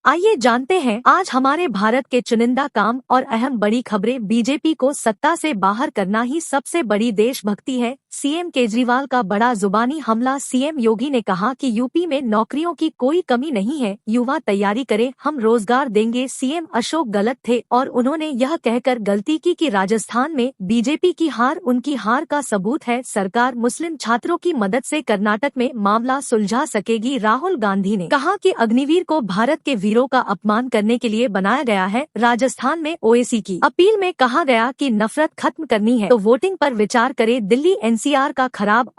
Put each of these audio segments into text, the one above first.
आइए जानते हैं आज हमारे भारत के चुनिंदा काम और अहम बड़ी खबरें। बीजेपी को सत्ता से बाहर करना ही सबसे बड़ी देशभक्ति है। सीएम केजरीवाल का बड़ा जुबानी हमला। सीएम योगी ने कहा कि यूपी में नौकरियों की कोई कमी नहीं है, युवा तैयारी करें, हम रोजगार देंगे। सीएम अशोक गहलोत थे और उन्होंने यह कहकर गलती की कि राजस्थान में बीजेपी की हार उनकी हार का सबूत है। सरकार मुस्लिम छात्रों की मदद से कर्नाटक में मामला सुलझा सकेगी। राहुल गांधी ने कहा कि अग्निवीर को भारत के वीरों का अपमान करने के लिए बनाया गया है। राजस्थान में ओवैसी की अपील में कहा गया कि नफरत खत्म करनी है तो वोटिंग पर विचार करे। दिल्ली एनसीआर का खराब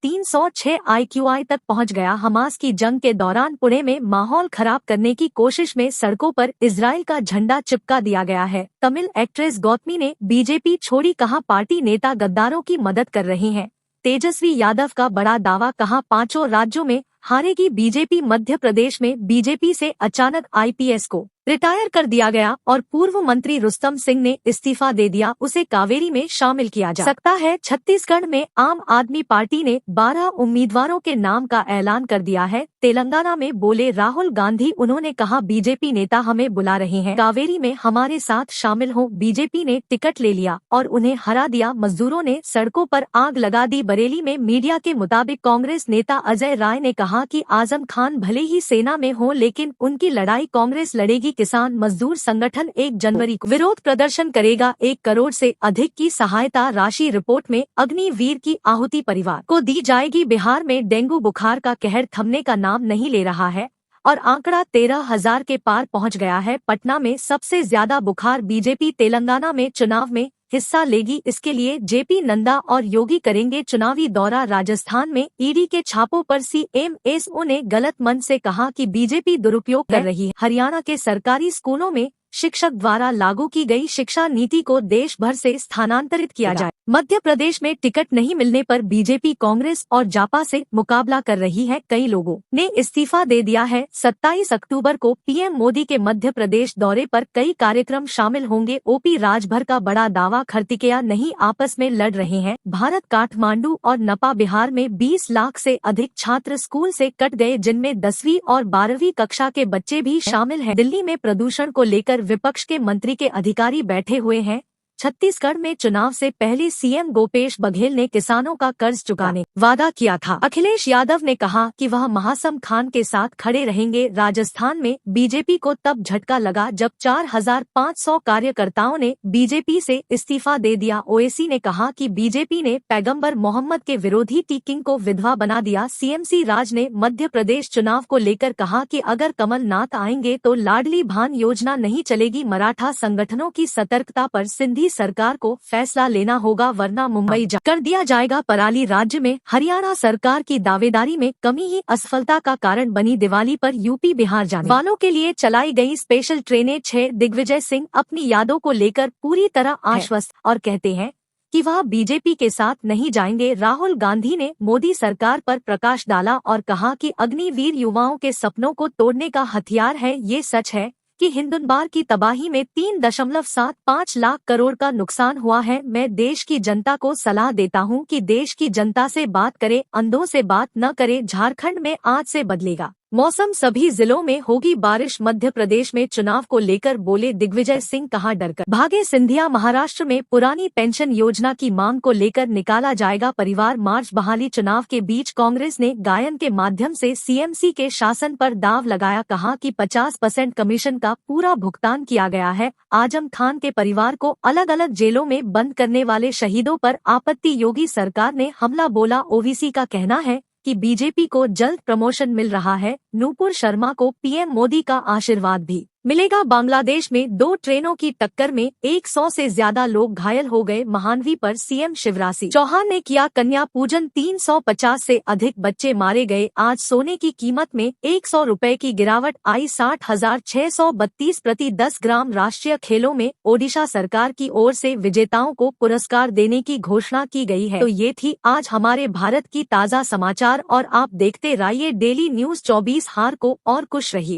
306 IQI तक पहुंच गया। हमास की जंग के दौरान पुणे में माहौल खराब करने की कोशिश में सड़कों पर इजराइल का झंडा चिपका दिया गया है। तमिल एक्ट्रेस गौतमी ने बीजेपी छोड़ी, कहा पार्टी नेता गद्दारों की मदद कर रहे हैं। तेजस्वी यादव का बड़ा दावा, कहा 5 राज्यों में हारेगी बीजेपी। मध्य प्रदेश में बीजेपी से अचानक IPS को रिटायर कर दिया गया और पूर्व मंत्री रुस्तम सिंह ने इस्तीफा दे दिया, उसे कावेरी में शामिल किया जा सकता है। छत्तीसगढ़ में आम आदमी पार्टी ने 12 उम्मीदवारों के नाम का ऐलान कर दिया है। तेलंगाना में बोले राहुल गांधी, उन्होंने कहा बीजेपी नेता हमें बुला रहे हैं, कावेरी में हमारे साथ शामिल हो। बीजेपी ने टिकट ले लिया और उन्हें हरा दिया। मजदूरों ने सड़कों पर आग लगा दी। बरेली में मीडिया के मुताबिक कांग्रेस नेता अजय राय ने कहा कि आजम खान भले ही सेना में हो लेकिन उनकी लड़ाई कांग्रेस लड़ेगी। किसान मजदूर संगठन 1 जनवरी को विरोध प्रदर्शन करेगा। 1 करोड़ से अधिक की सहायता राशि। रिपोर्ट में अग्निवीर की आहुति परिवार को दी जाएगी। बिहार में डेंगू बुखार का कहर थमने का नाम नहीं ले रहा है और आंकड़ा 13,000 के पार पहुंच गया है। पटना में सबसे ज्यादा बुखार। बीजेपी तेलंगाना में चुनाव में हिस्सा लेगी, इसके लिए JP नड्डा और योगी करेंगे चुनावी दौरा। राजस्थान में ईडी के छापों पर CMSO ने गलत मन से कहा कि बीजेपी दुरुपयोग कर रही है। हरियाणा के सरकारी स्कूलों में शिक्षक द्वारा लागू की गई शिक्षा नीति को देश भर से स्थानांतरित किया जाए। मध्य प्रदेश में टिकट नहीं मिलने पर बीजेपी कांग्रेस और जापा से मुकाबला कर रही है। कई लोगों ने इस्तीफा दे दिया है। 27 अक्टूबर को PM मोदी के मध्य प्रदेश दौरे पर कई कार्यक्रम शामिल होंगे। OP राजभर का बड़ा दावा, खरतिकेया नहीं आपस में लड़ रहे हैं। भारत काठमांडू और नपा बिहार में 20 लाख से अधिक छात्र स्कूल से कट गए, जिनमें 10वीं और 12वीं कक्षा के बच्चे भी शामिल हैं। दिल्ली में प्रदूषण को लेकर विपक्ष के मंत्री के अधिकारी बैठे हुए हैं। छत्तीसगढ़ में चुनाव से पहले CM भूपेश बघेल ने किसानों का कर्ज चुकाने वादा किया था। अखिलेश यादव ने कहा कि वह महासम खान के साथ खड़े रहेंगे। राजस्थान में बीजेपी को तब झटका लगा जब 4,500 कार्यकर्ताओं ने बीजेपी से इस्तीफा दे दिया। ओवैसी ने कहा कि बीजेपी ने पैगंबर मोहम्मद के विरोधी टीकिंग को विधवा बना दिया। CMC राज ने मध्य प्रदेश चुनाव को लेकर कहा कि अगर कमलनाथ आएंगे तो लाडली भान योजना नहीं चलेगी। मराठा संगठनों की सतर्कता पर सिंधी सरकार को फैसला लेना होगा वरना मुंबई कर दिया जाएगा। पराली राज्य में हरियाणा सरकार की दावेदारी में कमी ही असफलता का कारण बनी। दिवाली पर यूपी बिहार जाने वालों के लिए चलाई गई स्पेशल ट्रेनें 6। दिग्विजय सिंह अपनी यादों को लेकर पूरी तरह आश्वस्त और कहते हैं कि वह बीजेपी के साथ नहीं जाएंगे। राहुल गांधी ने मोदी सरकार पर प्रकाश डाला और कहा कि अग्निवीर युवाओं के सपनों को तोड़ने का हथियार है। ये सच है कि हिंदुनबार की तबाही में 3.75 लाख करोड़ का नुकसान हुआ है। मैं देश की जनता को सलाह देता हूं कि देश की जनता से बात करे, अंधों से बात न करे। झारखंड में आज से बदलेगा मौसम, सभी जिलों में होगी बारिश। मध्य प्रदेश में चुनाव को लेकर बोले दिग्विजय सिंह, कहा डरकर भागे सिंधिया। महाराष्ट्र में पुरानी पेंशन योजना की मांग को लेकर निकाला जाएगा परिवार मार्च। बहाली चुनाव के बीच कांग्रेस ने गायन के माध्यम से CMC के शासन पर दाव लगाया, कहा कि 50% कमीशन का पूरा भुगतान किया गया है। आजम खान के परिवार को अलग अलग जेलों में बंद करने वाले शहीदों पर आपत्ति, योगी सरकार ने हमला बोला। OVC का कहना है कि बीजेपी को जल्द प्रमोशन मिल रहा है। नूपुर शर्मा को PM मोदी का आशीर्वाद भी मिलेगा। बांग्लादेश में 2 ट्रेनों की टक्कर में 100 से ज्यादा लोग घायल हो गए। महानवी पर CM शिवराज सिंह चौहान ने किया कन्या पूजन। 350 से अधिक बच्चे मारे गए। आज सोने की कीमत में 100 रुपए की गिरावट आई, 60,632 प्रति 10 ग्राम। राष्ट्रीय खेलों में ओडिशा सरकार की ओर से विजेताओं को पुरस्कार देने की घोषणा की गई है। तो ये थी आज हमारे भारत की ताज़ा समाचार और आप देखते रहिए डेली न्यूज 24 हार को और खुश रहिए।